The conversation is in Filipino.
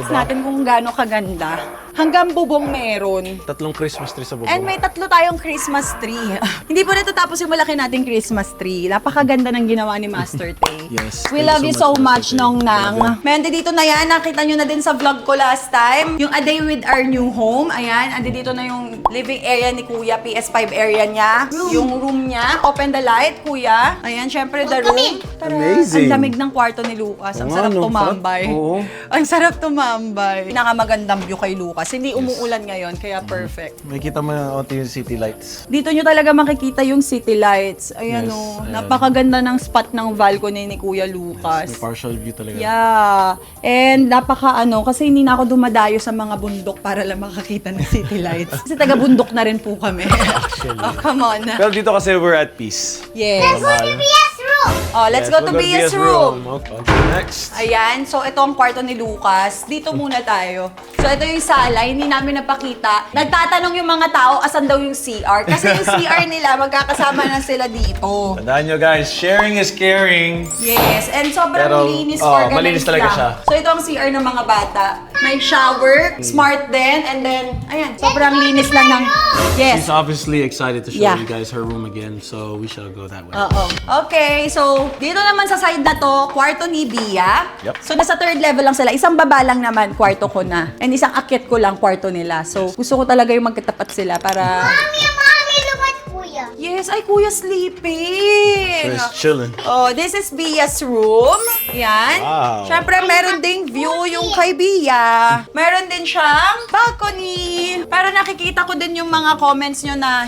natin kung gaano kaganda. Hanggang bubong meron. 3 Christmas tree sa bubong. And may 3 tayong Christmas tree. Hindi po natatapos yung malaki nating Christmas tree. Napakaganda ng ginawa ni Master Tay. Yes. We Thank love you so much, Master Tay. Nong Nang. Love Meron dito na yan. Nakita nyo na din sa vlog ko last time. Yung A Day with Our New Home. Ayan. Andi dito na yung living area ni Kuya. PS5 area niya. Yung room niya. Open the light, Kuya. Ayan. Syempre, the room. Tara. Amazing. Ang lamig ng kwarto ni Lucas. Ang Oo nga, sarap no? tumambay. Sarap. Oo. Ang sarap tumambay. Pinakamagandang view kay Lucas. Hindi umuulan ngayon, kaya perfect. May kita mo yung yung city lights. Dito nyo talaga makikita yung city lights. Ayan Yes, o. ayan. Napakaganda ng spot ng balcony ni Kuya Lucas. May partial view talaga. Yeah. And kasi hindi na ako dumadayo sa mga bundok para lang makakita ng city lights. Kasi taga-bundok na rin po kami. Oh, come on. Pero dito kasi we're at peace. Yes. Oh, let's go to BS room. Okay. Next. Ayan, so ito ang kwarto ni Lucas. Dito muna tayo. So ito yung sala, hindi namin napakita. Nagtatanong yung mga tao, asan daw yung CR? Kasi yung CR nila, magkakasama na sila dito. Tandaan nyo guys, sharing is caring. Yes, and sobrang Pero, linis, oh, organized malinis talaga lang. siya. So ito ang CR ng mga bata. May shower, smart din, and then, ayan, sobrang linis lang ng... Yes. She's obviously excited to show Yeah. you guys her room again, so we shall go that way. Oo. Okay, so dito naman sa side na to, kwarto ni Bia. Yep. So nasa 3rd level lang sila. Isang baba lang naman, kwarto ko na. And isang akyat ko lang, kwarto nila. So gusto ko talaga yung magkatapat sila para... Mommy, look at Kuya. Yes, ay kuya sleeping! So it's chilling. Oh, this is Bia's room. Yan. Wow. Siyempre, meron ding view yung kay Bia. Meron din siyang balcony. Para nakikita ko din yung mga comments nyo na